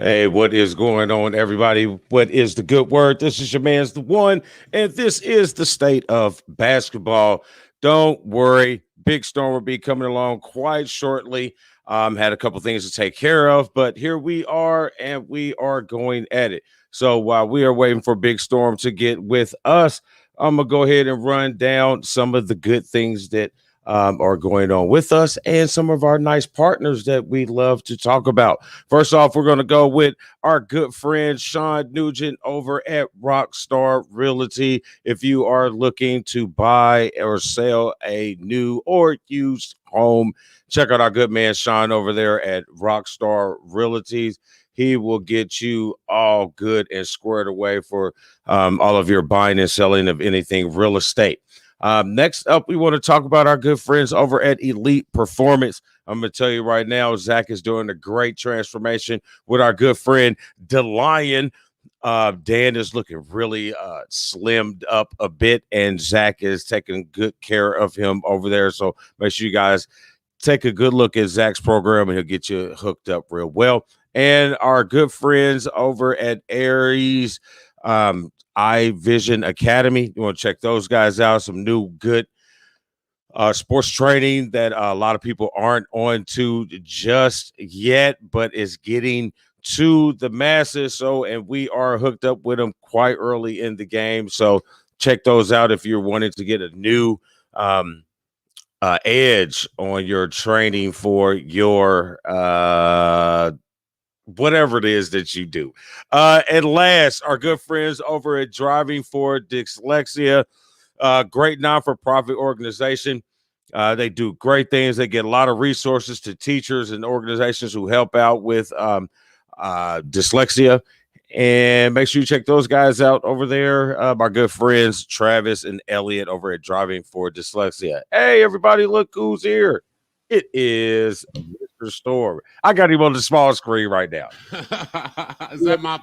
Hey, what is going on, everybody? What is the good word? This is your man's the one, and this is the state of basketball. Don't worry, Big Storm will be coming along quite shortly. Had a couple things to take care of, but here we are, and we are going at it. So while we are waiting for Big Storm to get with us, I'm gonna go ahead and run down some of the good things that are going on with us and some of our nice partners that we love to talk about. First off, we're going to go with our good friend Shawn Nugent over at Rockstar Realty. If you are looking to buy or sell a new or used home, check out our good man Shawn over there at Rockstar Realty. He will get you all good and squared away for all of your buying and selling of anything real estate. Next up, we want to talk about our good friends over at Elite Performance. I'm going to tell you right now, Zach is doing a great transformation with our good friend DeLion. Dan is looking really slimmed up a bit, and Zach is taking good care of him over there. So make sure you guys take a good look at Zach's program, and he'll get you hooked up real well. And our good friends over at Aries Eye Vision Academy. You want to check those guys out. Some new good sports training that a lot of people aren't on to just yet, but is getting to the masses. So, and we are hooked up with them quite early in the game. So check those out if you're wanting to get a new edge on your training for your whatever it is that you do. And last, our good friends over at Driving for Dyslexia, great non-for-profit organization. They do great things. They get a lot of resources to teachers and organizations who help out with dyslexia. And make sure you check those guys out over there. My good friends, Travis and Elliot over at Driving for Dyslexia. Hey, everybody, look who's here. It is Mr. Storm. I got him on the small screen right now. Is that my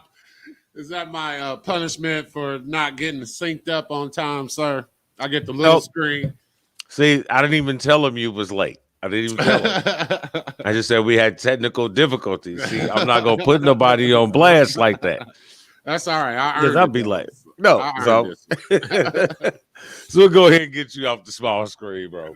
punishment for not getting synced up on time, sir? I get the little screen. See, I didn't even tell him you was late. I didn't even tell him. I just said we had technical difficulties. See, I'm not gonna put nobody on blast like that. That's all right. I'll be late. No, so we'll go ahead and get you off the small screen, bro.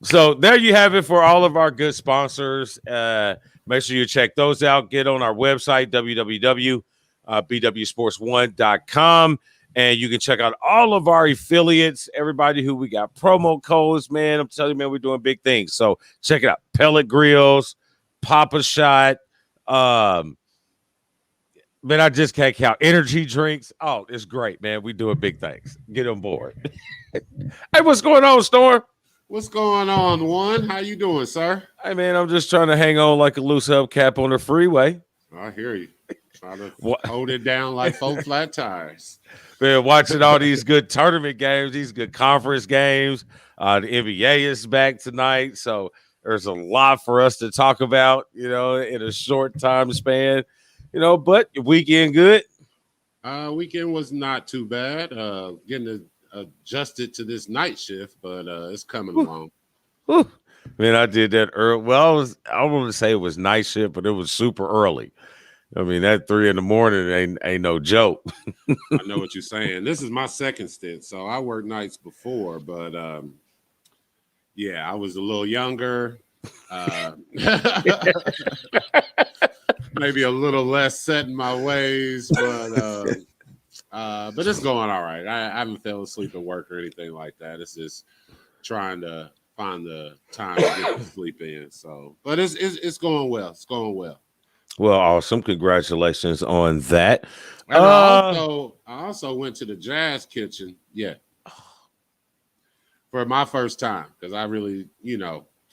So there you have it for all of our good sponsors. Make sure you check those out. Get on our website, www.BWSPORTS1.com. And you can check out all of our affiliates, everybody who we got promo codes, man. I'm telling you, man, we're doing big things. So check it out. Pellet Grills, Papa Shot. Man, I just can't count. Energy drinks. Oh, it's great, man. We doing big things. Get on board. Hey, what's going on, Storm? What's going on, One? How you doing, sir? Hey, man, I'm just trying to hang on like a loose hubcap on the freeway. I hear you. Trying to hold it down like 4 flat tires. Man, watching all these good tournament games, these good conference games. The NBA is back tonight, so there's a lot for us to talk about, you know, in a short time span. You know, but weekend good? Weekend was not too bad. Getting adjusted to this night shift, but it's coming along. Man, I did that early. Well, I wouldn't say it was night shift, but it was super early. I mean, that 3 a.m. ain't no joke. I know what you're saying. This is my second stint, so I worked nights before, but yeah, I was a little younger. Maybe a little less set in my ways, but it's going all right. I haven't fell asleep at work or anything like that. It's just trying to find the time to get to sleep in. So, but it's going well. It's going well. Well, awesome. Congratulations on that. And I also went to the Jazz Kitchen. Yeah. for my first time because I really,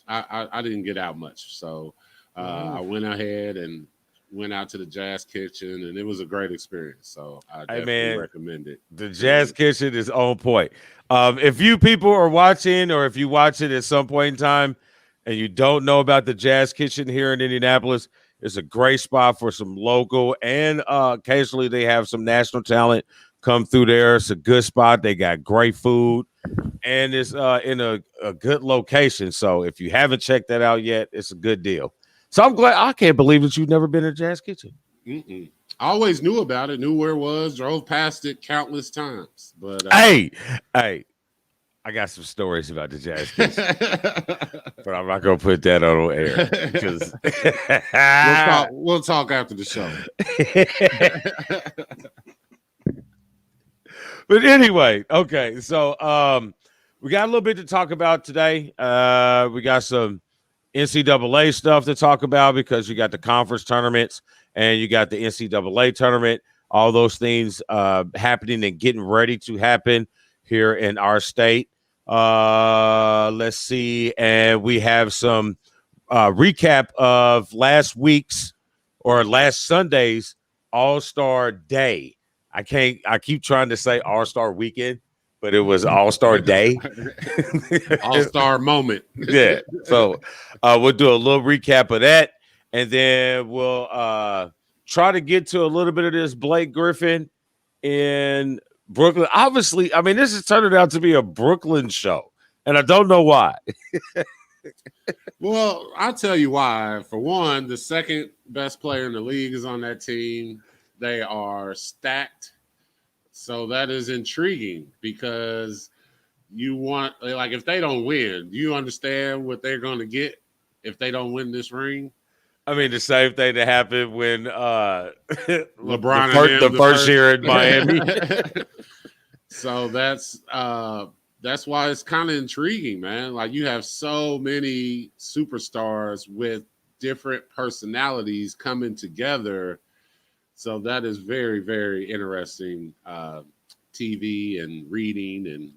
I didn't get out much. So I went ahead and went out to the Jazz Kitchen, and it was a great experience. So I definitely recommend it. The Jazz Kitchen is on point. If you people are watching, or if you watch it at some point in time and you don't know about the Jazz Kitchen here in Indianapolis, it's a great spot for some local, and occasionally they have some national talent come through there. It's a good spot. They got great food, and it's in a good location. So if you haven't checked that out yet, it's a good deal. So I'm glad. I can't believe that you've never been to Jazz Kitchen. I always knew about it, knew where it was, drove past it countless times. But hey, I got some stories about the Jazz Kitchen, but I'm not gonna put that on air because we'll talk after the show. But anyway, okay, so we got a little bit to talk about today. We got some NCAA stuff to talk about because you got the conference tournaments and you got the NCAA tournament. All those things happening and getting ready to happen here in our state. Let's see, and we have some recap of last week's or last Sunday's All-Star Day. I keep trying to say All-Star Weekend, but it was All-Star Day. All-Star moment. Yeah. So we'll do a little recap of that, and then we'll try to get to a little bit of this Blake Griffin in Brooklyn. Obviously, I mean, this is turning out to be a Brooklyn show, and I don't know why. Well, I'll tell you why. For one, the second best player in the league is on that team. They are stacked. So that is intriguing because you want, like, if they don't win, do you understand what they're going to get if they don't win this ring? I mean, the same thing that happened when LeBron the first year in Miami. So that's why it's kind of intriguing, man. Like, you have so many superstars with different personalities coming together. So that is very, very interesting TV and reading and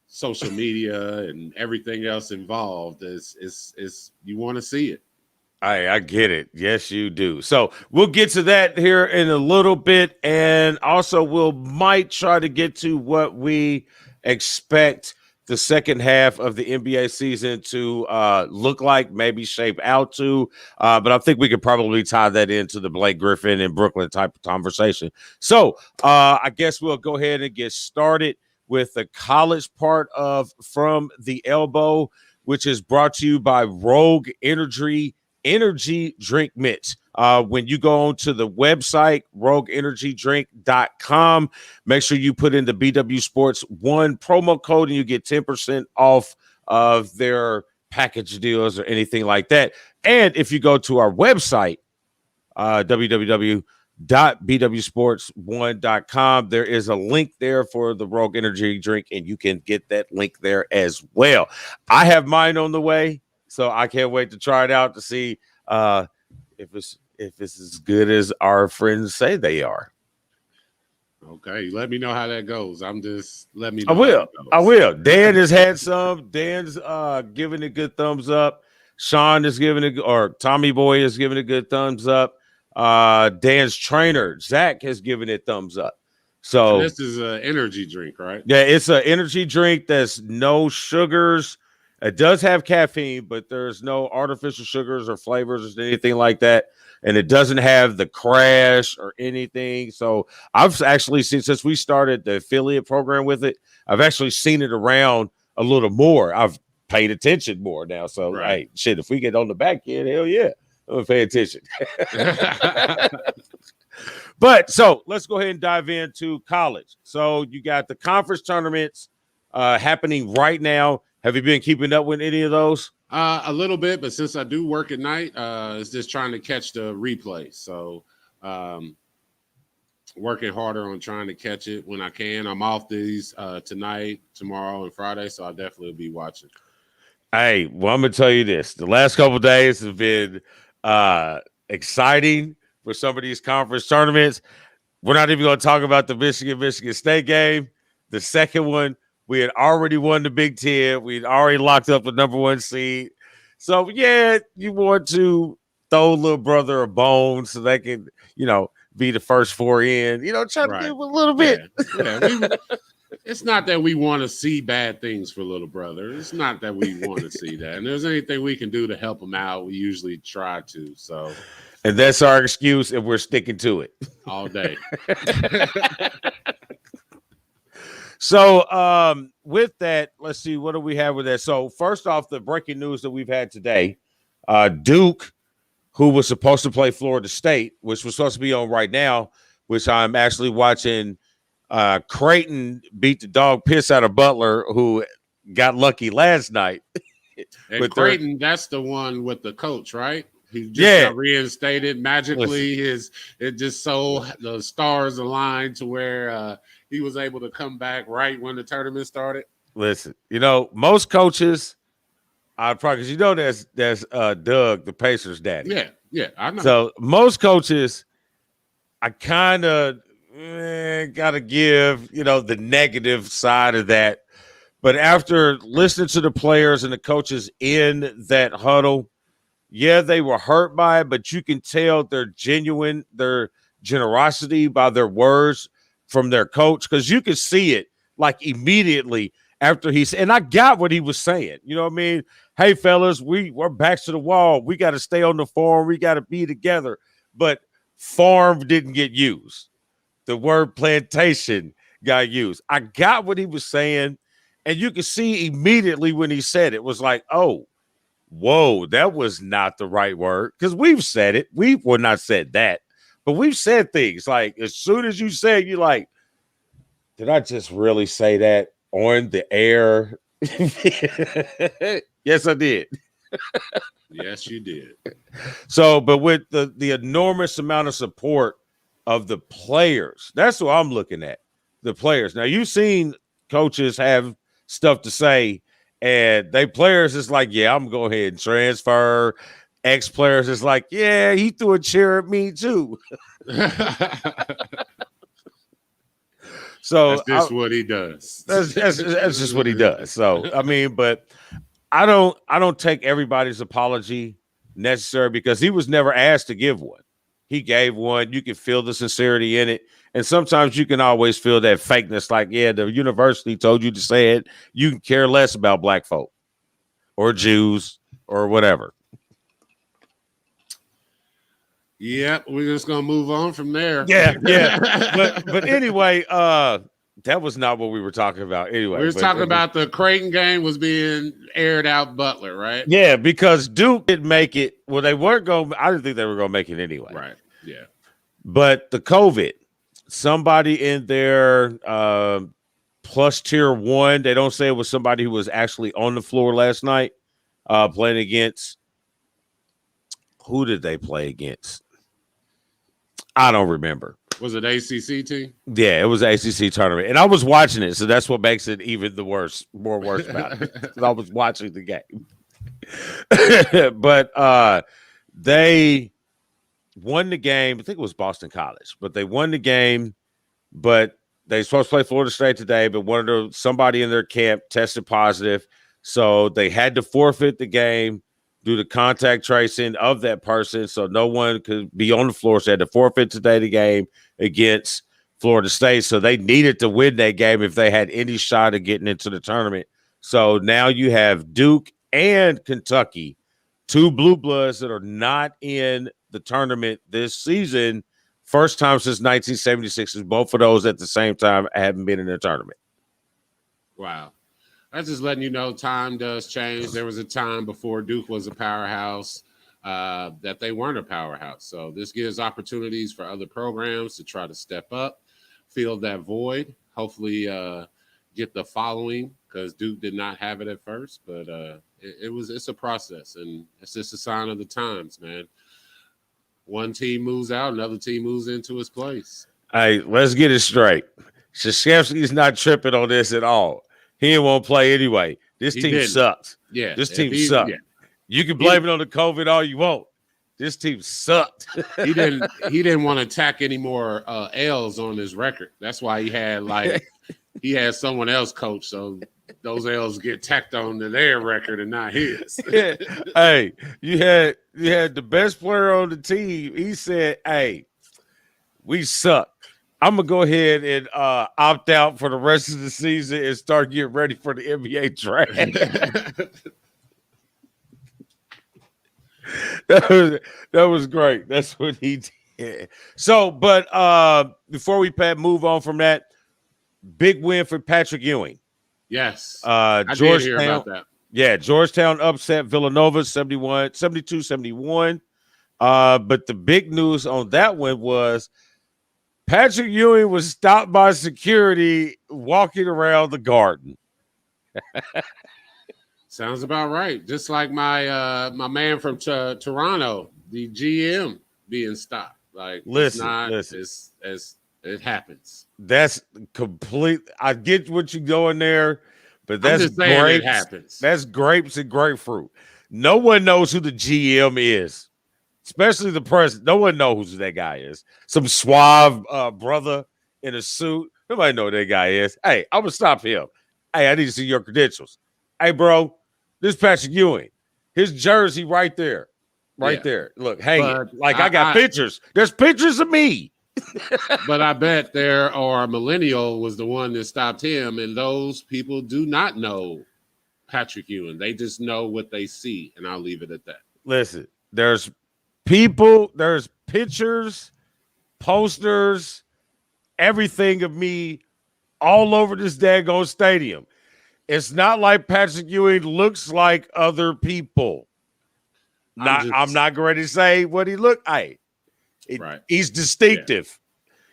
social media and everything else involved. Is you want to see it. I get it. Yes, you do. So we'll get to that here in a little bit. And also might try to get to what we expect the second half of the NBA season to look like, maybe shape out to. But I think we could probably tie that into the Blake Griffin and Brooklyn type of conversation. So I guess we'll go ahead and get started with the college part of From the Elbow, which is brought to you by Rogue Energy Drink Mix. When you go on to the website, rogueenergydrink.com, make sure you put in the BWSPORTS1 promo code and you get 10% off of their package deals or anything like that. And if you go to our website, www.bwsports1.com, there is a link there for the Rogue Energy drink, and you can get that link there as well. I have mine on the way, so I can't wait to try it out to see if it's as good as our friends say they are. Okay, let me know how that goes. Let me know. I will. Dan has had some. Dan's giving it good thumbs up. Shawn is giving it, or Tommy Boy is giving it good thumbs up. Dan's trainer, Zach, has given it thumbs up. So this is an energy drink, right? Yeah, it's an energy drink that's no sugars. It does have caffeine, but there's no artificial sugars or flavors or anything like that. And it doesn't have the crash or anything. So I've actually seen, since we started the affiliate program with it, I've actually seen it around a little more. I've paid attention more now. So, Hey, shit, if we get on the back end, hell yeah, I'm going to pay attention. But so let's go ahead and dive into college. So you got the conference tournaments happening right now. Have you been keeping up with any of those? A little bit, but since I do work at night, it's just trying to catch the replay. So working harder on trying to catch it when I can. I'm off these tonight, tomorrow, and Friday, so I'll definitely be watching. Hey, well, I'm going to tell you this. The last couple of days have been exciting for some of these conference tournaments. We're not even going to talk about the Michigan State game. The second one We had already won the Big Ten. We'd already locked up the number 1 seed. So, yeah, you want to throw little brother a bone so they can, be the first 4 in. Try to give him a little bit. Yeah. It's not that we want to see bad things for little brother. It's not that we want to see that. And if there's anything we can do to help him out, we usually try to. So, and that's our excuse, and we're sticking to it all day. So, with that, let's see, what do we have with that? So, first off, the breaking news that we've had today, Duke, who was supposed to play Florida State, which was supposed to be on right now, which I'm actually watching. Creighton beat the dog piss out of Butler, who got lucky last night. And Creighton, that's the one with the coach, right? He just got reinstated magically. It just so the stars aligned to where he was able to come back right when the tournament started. Listen, most coaches, I'd probably, because there's Doug, the Pacers' daddy. Yeah, I know. So most coaches, I kind of gotta give the negative side of that, but after listening to the players and the coaches in that huddle, they were hurt by it, but you can tell they're genuine, their generosity by their words from their coach, because you can see it like immediately after and I got what he was saying. You know what I mean? Hey fellas, we're backs to the wall, we got to stay on the farm, we got to be together. But farm didn't get used. The word plantation got used. I got what he was saying, and you could see immediately when he said it was like, oh, whoa, that was not the right word. Because we've said it. We've not said that, but we've said things like, as soon as you say it, you're like, did I just really say that on the air? Yes, I did. Yes, you did. So, but with the enormous amount of support of the players, that's what I'm looking at. The players. Now, you've seen coaches have stuff to say, and players is like, yeah, I'm gonna go ahead and transfer. Ex-players is like, yeah, he threw a chair at me too. So that's just what he does. That's just what he does. So I mean, but I don't take everybody's apology necessary, because he was never asked to give one. He gave one. You can feel the sincerity in it. And sometimes you can always feel that fakeness, like, yeah, the university told you to say it. You can care less about black folk or Jews or whatever. Yep, we're just gonna move on from there. Yeah. But anyway, that was not what we were talking about. Anyway, we were talking about the Creighton game was being aired out Butler, right? Yeah, because Duke didn't make it. Well, they weren't going. I didn't think they were going to make it anyway. Right. Yeah. But the COVID, somebody in there plus tier 1. They don't say it was somebody who was actually on the floor last night playing against. Who did they play against? I don't remember. Was it ACC team? Yeah, it was ACC tournament, and I was watching it, so that's what makes it even more worse about it. I was watching the game, but they won the game. I think it was Boston College, but they won the game. But they supposed to play Florida State today, but somebody in their camp tested positive, so they had to forfeit the game, do the contact tracing of that person, so no one could be on the floor. So they had to forfeit today the game against Florida State. So they needed to win that game if they had any shot of getting into the tournament. So now you have Duke and Kentucky, 2 blue bloods that are not in the tournament this season. First time since 1976, both of those at the same time haven't been in the tournament. Wow. That's just letting you know time does change. There was a time before Duke was a powerhouse that they weren't a powerhouse. So this gives opportunities for other programs to try to step up, fill that void, hopefully get the following, because Duke did not have it at first. But it's a process, and it's just a sign of the times, man. One team moves out, another team moves into its place. Hey, let's get it straight. Krzyzewski's not tripping on this at all. He won't play anyway. This team sucks. Yeah. This team sucked. Yeah. You can blame it on the COVID all you want. This team sucked. He didn't want to tack any more L's on his record. That's why he had like he had someone else coach, so those L's get tacked on to their record and not his. Hey, you had the best player on the team. He said, "Hey, we suck. I'm gonna go ahead and opt out for the rest of the season and start getting ready for the NBA draft." that was great. That's what he did. So, but before we move on from that, big win for Patrick Ewing. Yes. I did hear about that. Yeah, Georgetown upset Villanova 72-71. But the big news on that one was Patrick Ewing was stopped by security walking around the Garden. Sounds about right. Just like my my man from Toronto, the GM being stopped. Like, listen, it happens. That's complete. I get what you're going there, but that's grapes. It happens. That's grapes and grapefruit. No one knows who the GM is, especially the president. No one knows who that guy is. Some suave brother in a suit. Nobody know who that guy is. Hey, I'm gonna stop him. Hey, I need to see your credentials. Hey, bro. This is Patrick Ewing. His jersey right there. There. Look, hang it. Like I got pictures. There's pictures of me. But I bet there are millennial was the one that stopped him, and those people do not know Patrick Ewing. They just know what they see, and I'll leave it at that. Listen, there's people, there's pictures, posters, everything of me all over this daggone stadium. It's not like Patrick Ewing looks like other people. I'm not going to say what he looked like. Right. He's distinctive.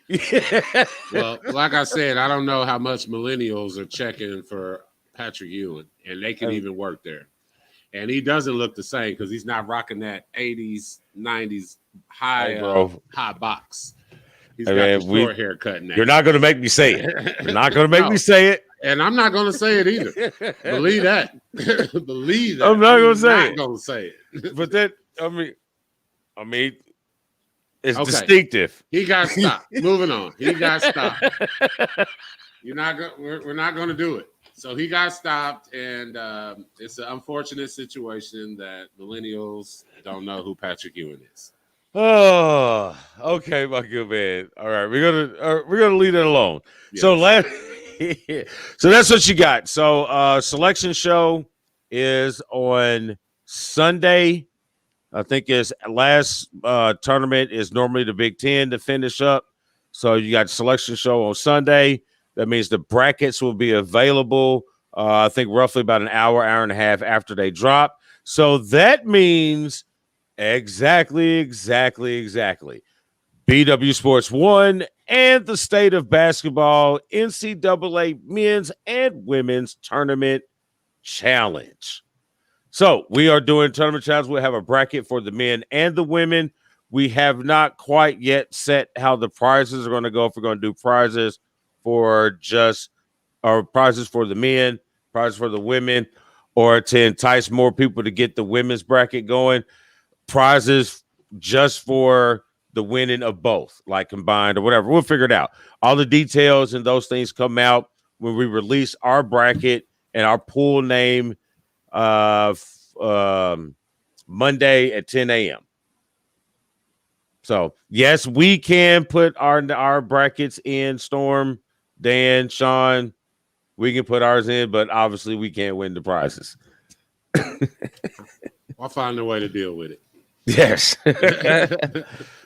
Yeah. Well, like I said, I don't know how much millennials are checking for Patrick Ewing, and they can even work there. And he doesn't look the same because he's not rocking that 80s, 90s high box. He's got the short haircut now. You're not going to make me say it. You're not going to make me say it. And I'm not going to say it either. Believe that. Believe that. I'm not going to say it. Going to say it. But that, I mean, it's distinctive. He got stopped. Moving on. He got stopped. We're not going to do it. So he got stopped, and it's an unfortunate situation that millennials don't know who Patrick Ewing is. Oh, okay, my good man. All right, we're gonna leave it alone. Yes. So that's what you got. So selection show is on Sunday. I think his last tournament is normally the Big Ten to finish up. So you got selection show on Sunday. That means the brackets will be available, I think, roughly about an hour and a half after they drop. So that means exactly. BW Sports 1 and the State of Basketball NCAA Men's and Women's Tournament Challenge. So we are doing tournament challenge. We'll have a bracket for the men and the women. We have not quite yet set how the prizes are going to go. If we're going to do prizes for prizes for the men, prizes for the women, or to entice more people to get the women's bracket going, prizes just for the winning of both, like combined or whatever. We'll figure it out. All the details and those things come out when we release our bracket and our pool name Monday at 10 a.m. So, yes, we can put our brackets in. Storm, Dan, Sean, we can put ours in, but obviously we can't win the prizes. I'll find a way to deal with it. Yes.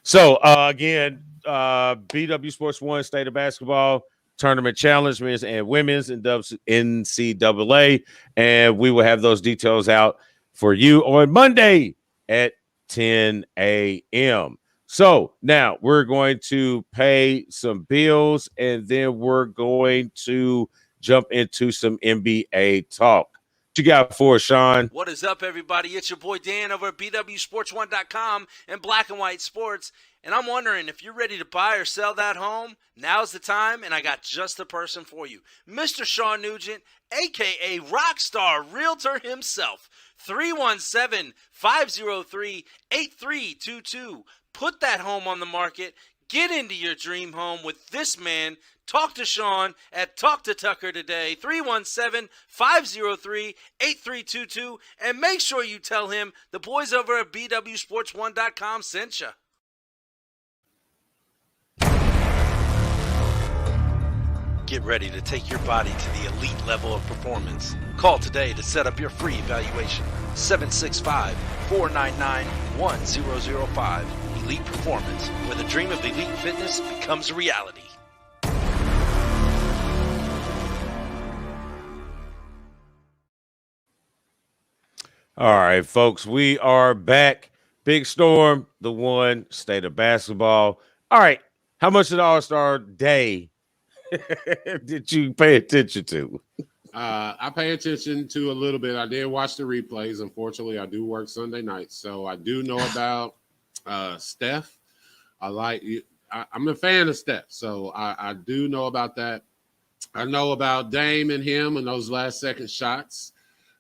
So, again, BW Sports 1 State of Basketball Tournament Challenge, men's and women's in NCAA, and we will have those details out for you on Monday at 10 a.m. So now we're going to pay some bills, and then we're going to jump into some NBA talk. What you got for us, Sean? What is up, everybody? It's your boy Dan over at BWSports1.com and Black and White Sports. And I'm wondering if you're ready to buy or sell that home, now's the time, and I got just the person for you. Mr. Shawn Nugent, a.k.a. Rockstar Realtor himself, 317-503-8322. Put that home on the market. Get into your dream home with this man Talk to Shawn at Talk to Tucker today, 317-503-8322, and make sure you tell him the boys over at BWSPORTS1.com sent you. Get ready to take your body to the elite level of performance. Call today to set up your free evaluation. 765-499-1005. Elite Performance, where the dream of elite fitness becomes a reality. All right, folks, we are back. Big Storm, the one, state of basketball. All right, how much of the All-Star day did you pay attention to? I pay attention to a little bit. I did watch the replays. Unfortunately, I do work Sunday nights, so I do know about Steph. I'm a fan of Steph, so I do know about that. I know about Dame and him and those last second shots.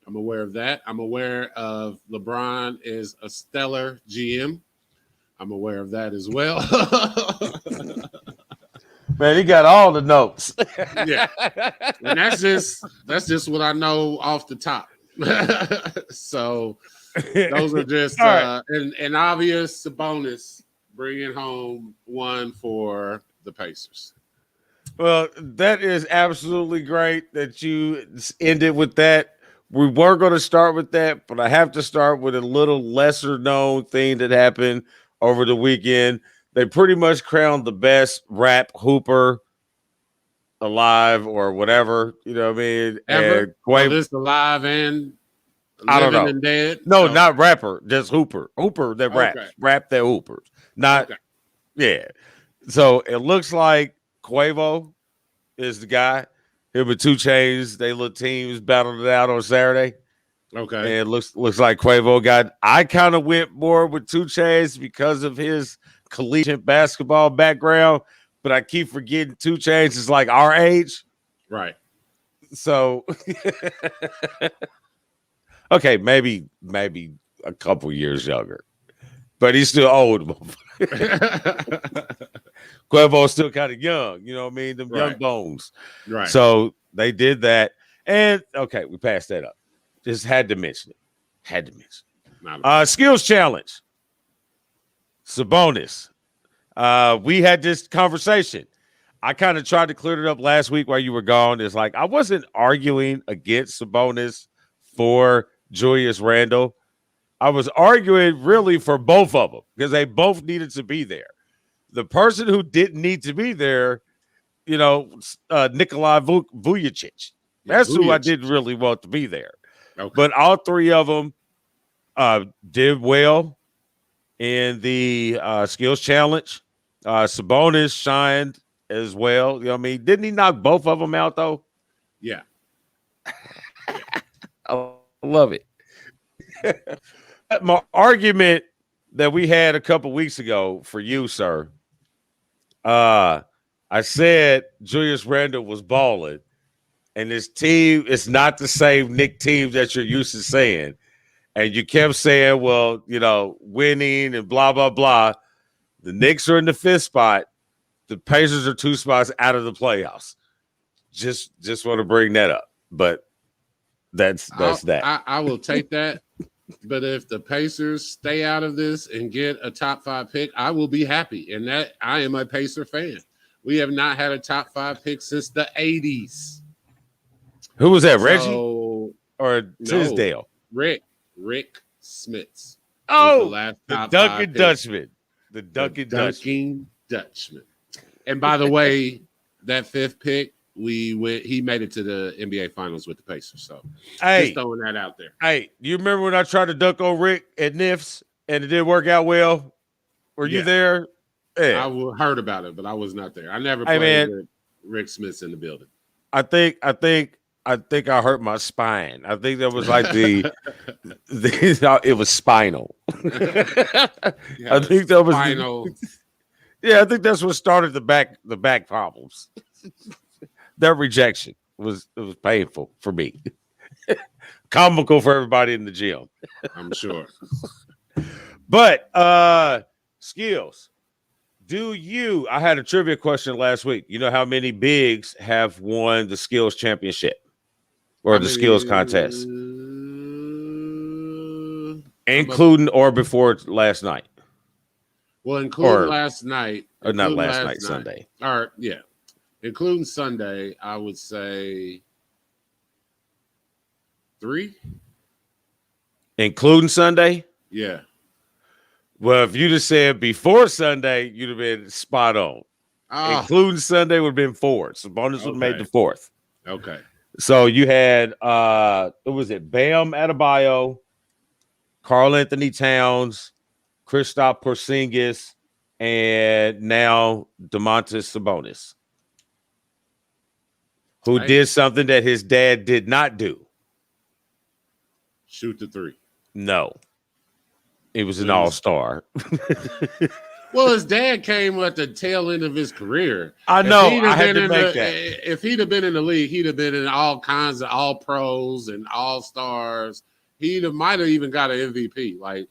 I'm aware of that. I'm aware of LeBron is a stellar GM. I'm aware of that as well. Man, he got all the notes. Yeah, and that's just what I know off the top. So those are just an obvious bonus, bringing home one for the Pacers. Well, that is absolutely great that you ended with that. We were going to start with that, but I have to start with a little lesser known thing that happened over the weekend. They pretty much crowned the best rap hooper alive or whatever, you know what I mean? Ever? This alive and I don't know. And dead? No, not rapper, just hooper. Hooper that raps. Okay. Rap that hoopers. Not, yeah. So it looks like Quavo is the guy. Him and 2 Chainz, they little teams battled it out on Saturday. Okay. And it looks like Quavo got. I kind of went more with 2 Chainz because of his collegiate basketball background, but I keep forgetting 2 Chainz is like our age. Right. So okay, maybe a couple years younger. But he's still old. Quavo's still kind of young, you know what I mean? Them young bones. Right. So they did that. And okay, we passed that up. Just had to mention it. Skills challenge. Sabonis. We had this conversation. I kind of tried to clear it up last week while you were gone. It's like I wasn't arguing against Sabonis for Julius Randle. I was arguing really for both of them because they both needed to be there. The person who didn't need to be there, Nikolai Vujicic. That's who I didn't really want to be there. Okay. But all three of them did well in the skills challenge. Sabonis shined as well. You know what I mean? Didn't he knock both of them out, though? Yeah. I love it. My argument that we had a couple weeks ago for you, sir, I said Julius Randle was balling, and his team is not the same Knick team that you're used to saying. And you kept saying, well, winning and blah, blah, blah. The Knicks are in the 5th spot. The Pacers are 2 spots out of the playoffs. Just want to bring that up. But that's that. I will take that. But if the Pacers stay out of this and get a top 5 pick, I will be happy. And that I am a Pacer fan. We have not had a top 5 pick since the 80s. Who was that, Reggie or Tisdale? Rick Smits. Oh, the Duncan Dutchman. The Duncan Dutchman. And by the way, that 5th pick, he made it to the NBA Finals with the Pacers. So just throwing that out there. Hey, you remember when I tried to dunk on Rick at NIFS and it didn't work out well? Were you there? Yeah. I heard about it, but I was not there. I never played with Rick Smits in the building. I think I hurt my spine. I think that was like it was spinal. I think that was spinal. I think that's what started the back problems. Their rejection was painful for me. Comical for everybody in the gym. I'm sure. But skills. I had a trivia question last week. You know how many bigs have won the skills championship or the skills contest, including or before last night? Well, including last night. Or not last night, Sunday. Or, yeah. Including Sunday, I would say 3. Including Sunday? Yeah. Well, if you just said before Sunday, you'd have been spot on. Oh. Including Sunday would have been 4. So bonus would have made the 4th. Okay. So you had what was it? Bam Adebayo, Karl Anthony Towns, Kristaps Porzingis, and now Domantas Sabonis, who did something that his dad did not do. Shoot the 3. No. He was an all-star. Well, his dad came at the tail end of his career. I know. I had to make that. If he'd have been in the league, he'd have been in all kinds of all-pros and all-stars. Might have even got an MVP. Like,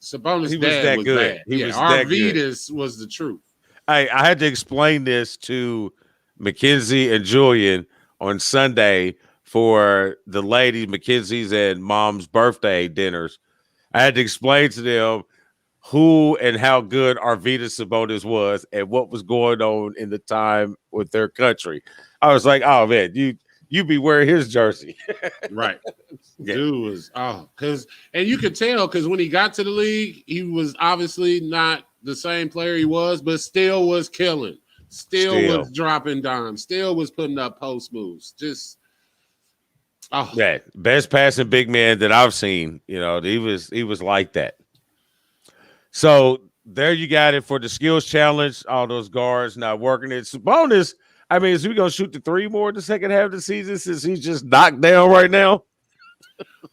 Sabonis' dad was good. bad. He was that good. Arvidas was the truth. I had to explain this to Mackenzie and Julian on Sunday for the ladies, Mackenzie's and mom's birthday dinners. I had to explain to them who and how good Arvidas Sabonis was and what was going on in the time with their country. I was like, oh man, you be wearing his jersey. Right. Yeah. Dude was and you could tell because when he got to the league, he was obviously not the same player he was, but still was killing. Still was dropping dimes, still was putting up post moves. Just best passing big man that I've seen. You know, he was like that. So there you got it for the skills challenge. All those guards not working. It's bonus. I mean, is we gonna shoot the 3 more in the second half of the season since he's just knocked down right now?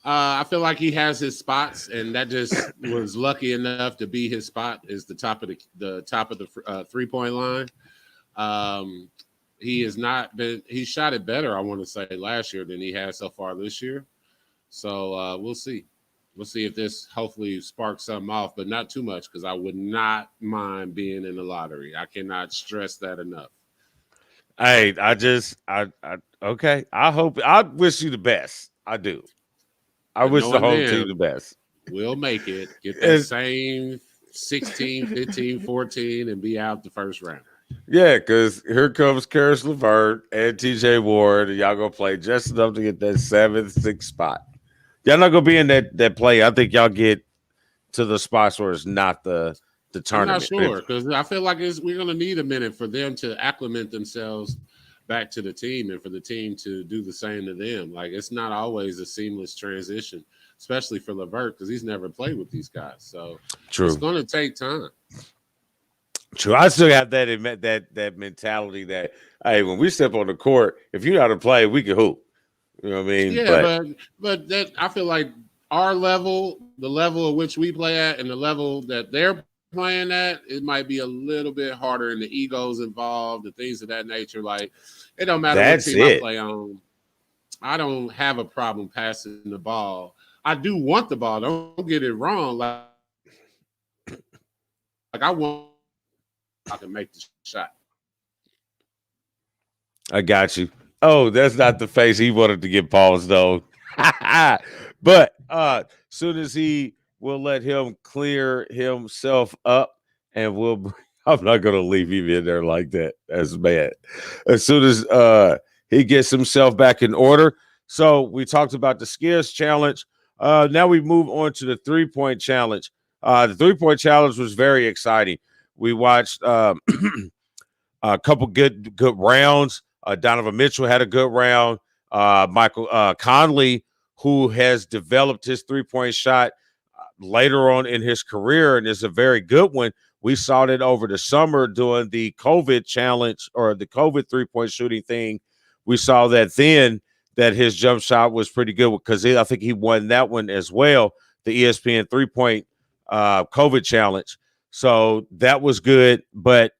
I feel like he has his spots, and that just was lucky enough to be his spot. Is the top of the 3-point line. He has not been. He shot it better, I want to say, last year than he has so far this year. So we'll see. We'll see if this hopefully sparks something off, but not too much because I would not mind being in the lottery. I cannot stress that enough. Hey, okay. I wish you the best. I do. I wish the whole team the best. We'll make it. Get that same 16, 15, 14, and be out the first round. Yeah, because here comes Karis LeVert and TJ Ward, and y'all gonna play just enough to get that 7th, 6th spot. Y'all not gonna be in that play. I think y'all get to the spots where it's not the tournament. I'm not sure because I feel like we're gonna need a minute for them to acclimate themselves back to the team and for the team to do the same to them. Like it's not always a seamless transition, especially for LeVert because he's never played with these guys. So it's gonna take time. True. I still have that mentality that hey, when we step on the court, if you know how to play, we can hoop. You know what I mean? Yeah, but that I feel like our level, the level at which we play at, and the level that they're playing at, it might be a little bit harder, and the egos involved, and things of that nature. Like it don't matter what team I play on. I don't have a problem passing the ball. I do want the ball. Don't get it wrong. Like I can make the shot. I got you. Oh, that's not the face he wanted to get paused though. But soon as he will let him clear himself up, and I'm not gonna leave him in there like that. That's bad. As soon as he gets himself back in order. So we talked about the skills challenge. Now we move on to the 3-point challenge. The 3-point challenge was very exciting. We watched a couple good rounds. Donovan Mitchell had a good round. Michael Conley, who has developed his 3-point shot later on in his career and is a very good one. We saw that over the summer doing the COVID challenge or the COVID 3-point shooting thing. We saw that then that his jump shot was pretty good because I think he won that one as well, the ESPN 3-point COVID challenge. So that was good, but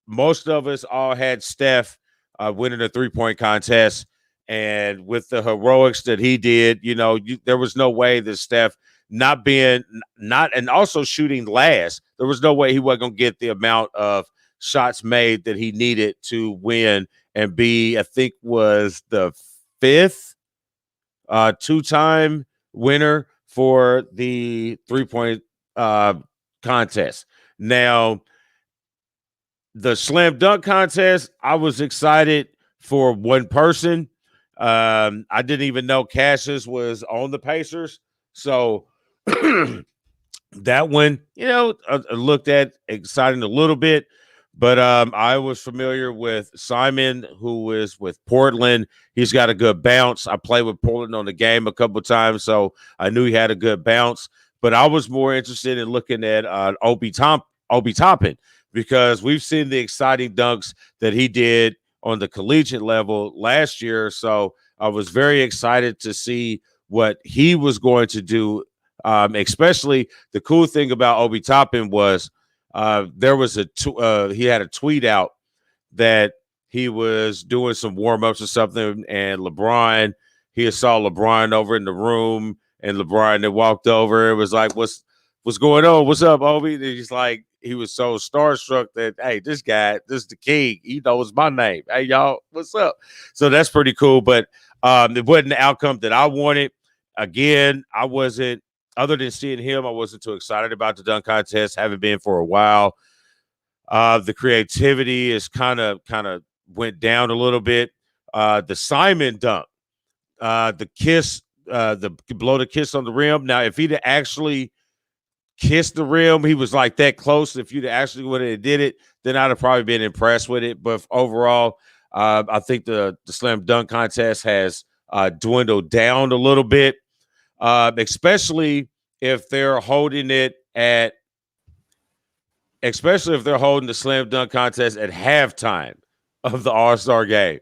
most of us all had Steph winning a 3-point contest, and with the heroics that he did, there was no way that Steph and also shooting last. There was no way he wasn't going to get the amount of shots made that he needed to win and be, I think, was the 5th two-time winner for the 3-point contest. Now, the slam dunk contest, I was excited for one person. I didn't even know Cassius was on the Pacers. So that one, I looked at exciting a little bit, but I was familiar with Simon, who was with Portland. He's got a good bounce. I played with Portland on the game a couple of times, so I knew he had a good bounce. But I was more interested in looking at Obi Toppin, because we've seen the exciting dunks that he did on the collegiate level last year. So I was very excited to see what he was going to do. Especially the cool thing about Obi Toppin was there was he had a tweet out that he was doing some warm-ups or something, and he saw LeBron over in the room, and LeBron had walked over. It was like, what's going on? What's up, Obi? And he's like, he was so starstruck that, hey, this is the king. He knows my name. Hey, y'all, what's up? So that's pretty cool. But it wasn't the outcome that I wanted. Again, other than seeing him, I wasn't too excited about the dunk contest. Haven't been for a while. The creativity is kind of went down a little bit. The Simon dunk, the kiss, blow the kiss on the rim. Now, if he'd actually kissed the rim, he was like that close. If you'd actually would have did it, then I'd have probably been impressed with it. But overall, I think the slam dunk contest has dwindled down a little bit. Especially if they're holding the slam dunk contest at halftime of the All-Star game.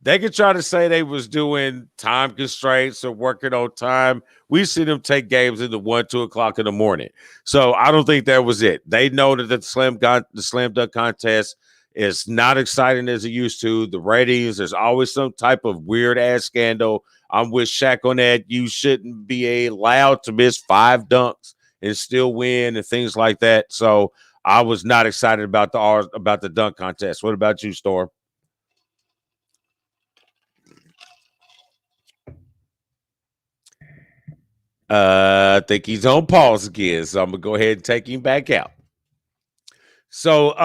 They could try to say they was doing time constraints or working on time. We see them take games into 1, 2 o'clock in the morning. So I don't think that was it. They know that the slam dunk contest is not exciting as it used to. The ratings, there's always some type of weird ass scandal. I'm with Shaq on that. You shouldn't be allowed to miss 5 dunks and still win and things like that. So I was not excited about the dunk contest. What about you, Storm? I think he's on pause again, so I'm gonna go ahead and take him back out. So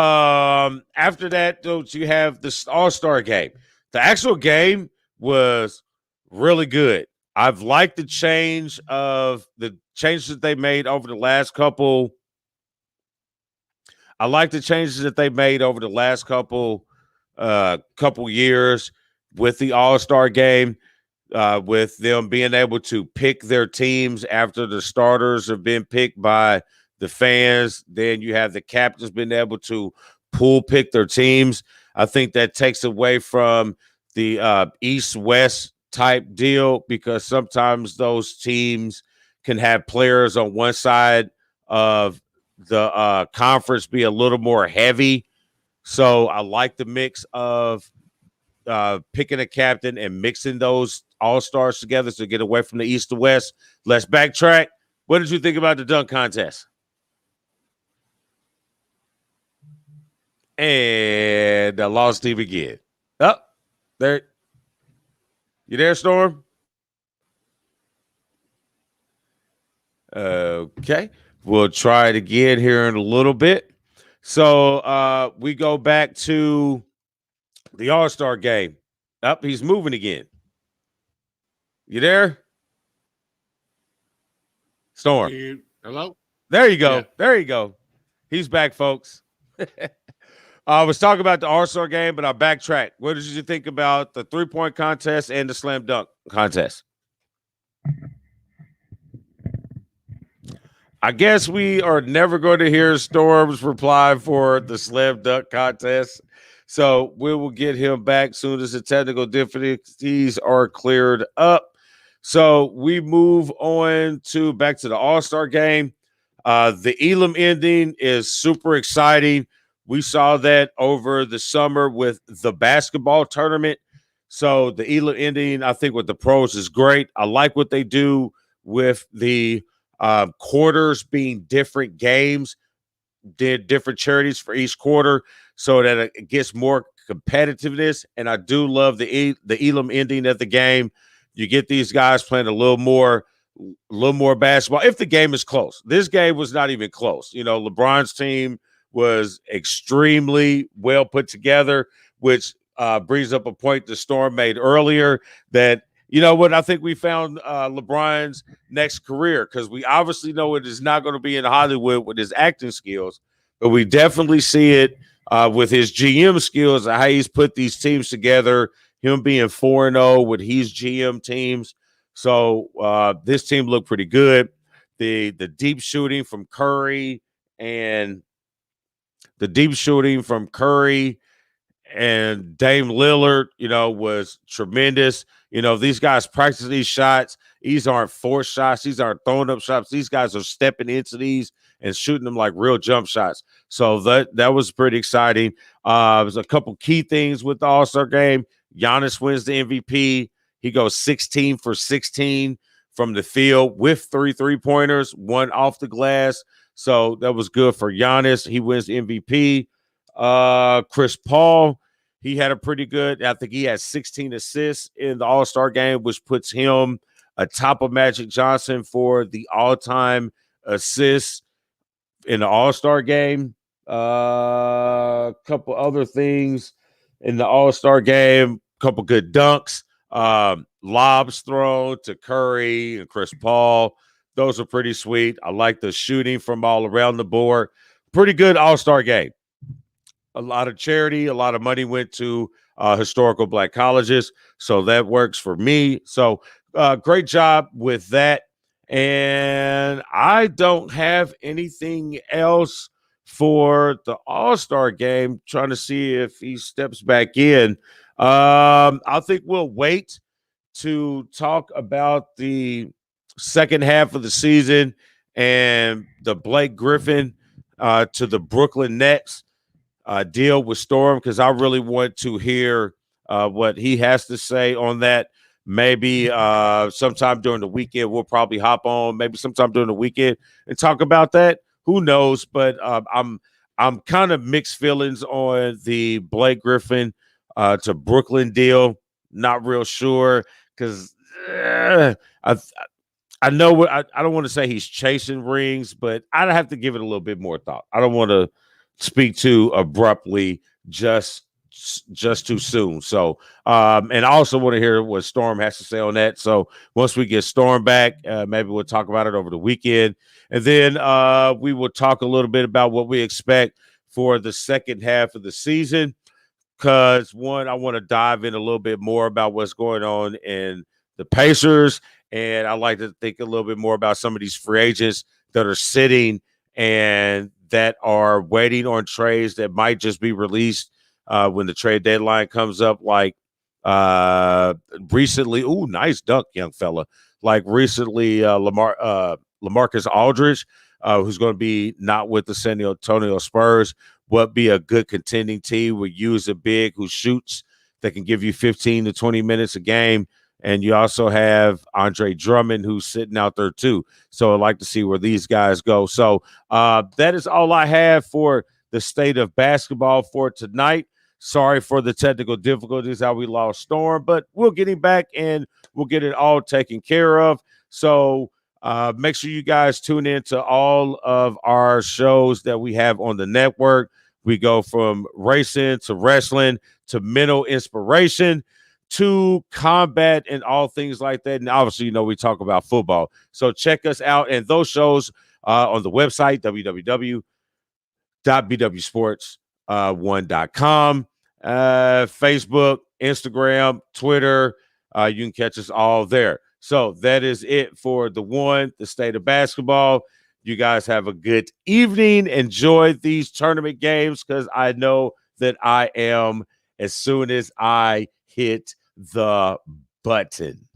after that, don't you have the All-Star game? The actual game was really good. I've liked the changes that they made over the last couple. I like the changes that they made over the last couple years with the All-Star game, with them being able to pick their teams after the starters have been picked by the fans. Then you have the captains being able to pick their teams. I think that takes away from the East-West type deal, because sometimes those teams can have players on one side of the conference be a little more heavy. So I like the mix of picking a captain and mixing those all-stars together to get away from the East to West. Let's backtrack. What did you think about the dunk contest? And I lost him again. Oh, there. You there, Storm? Okay. We'll try it again here in a little bit. So we go back to the All-Star game. Up, he's moving again. You there? Storm. Hello? There you go. Yeah. There you go. He's back, folks. I was talking about the All-Star game, but I backtracked. What did you think about the three-point contest and the slam dunk contest? I guess we are never going to hear Storm's reply for the slam dunk contest. So we will get him back soon as the technical difficulties are cleared up. So we move on back to the All-Star game. The Elam ending is super exciting. We saw that over the summer with the basketball tournament. So the Elam ending, I think, with the pros is great. I like what they do with the quarters being different games, did different charities for each quarter so that it gets more competitiveness. And I do love the Elam ending of the game. You get these guys playing a little more basketball if the game is close. This game was not even close. LeBron's team was extremely well put together, which brings up a point the Storm made earlier that, I think we found LeBron's next career, because we obviously know it is not going to be in Hollywood with his acting skills, but we definitely see it with his GM skills and how he's put these teams together, him being 4-0 with his GM teams. So this team looked pretty good. The deep shooting from Curry and Dame Lillard, was tremendous. These guys practice these shots. These aren't forced shots. These aren't thrown up shots. These guys are stepping into these and shooting them like real jump shots. So that was pretty exciting. There's a couple key things with the All-Star game. Giannis wins the MVP. He goes 16 for 16 from the field with 3 3-pointers, 1 off the glass. So that was good for Giannis. He wins the MVP. Chris Paul, he had a pretty good, I think he had 16 assists in the All-Star game, which puts him atop of Magic Johnson for the all-time assists in the All-Star game. A couple other things in the All-Star game, couple good dunks, lobs thrown to Curry and Chris Paul. Those are pretty sweet. I like the shooting from all around the board. Pretty good All-Star game. A lot of charity, a lot of money went to historical Black colleges. So that works for me. So great job with that. And I don't have anything else for the All-Star game. Trying to see if he steps back in. I think we'll wait to talk about the second half of the season and the Blake Griffin to the Brooklyn Nets deal with Storm, because I really want to hear what he has to say on that. Maybe sometime during the weekend, we'll probably hop on, maybe sometime during the weekend and talk about that. Who knows? But I'm kind of mixed feelings on the Blake Griffin to Brooklyn deal. Not real sure, because I know I don't want to say he's chasing rings, but I'd have to give it a little bit more thought. I don't want to speak too abruptly just too soon. So, and I also want to hear what Storm has to say on that. So once we get Storm back, maybe we'll talk about it over the weekend. And then we will talk a little bit about what we expect for the second half of the season. Because, one, I want to dive in a little bit more about what's going on in the Pacers. And I like to think a little bit more about some of these free agents that are sitting and that are waiting on trades that might just be released when the trade deadline comes up. Like recently, nice dunk, young fella. Like recently, LaMarcus Aldridge, who's going to be not with the San Antonio Spurs, would be a good contending team. Would use a big who shoots that can give you 15 to 20 minutes a game. And you also have Andre Drummond, who's sitting out there too. So I'd like to see where these guys go. So that is all I have for the state of basketball for tonight. Sorry for the technical difficulties, how we lost Storm, but we'll get him back and we'll get it all taken care of. So make sure you guys tune in to all of our shows that we have on the network. We go from racing to wrestling to mental inspiration to combat and all things like that. And obviously, we talk about football. So check us out. And those shows on the website, www.BWSPORTS1.com, Facebook, Instagram, Twitter. You can catch us all there. So that is it for the state of basketball. You guys have a good evening. Enjoy these tournament games, because I know that I am as soon as I hit the button.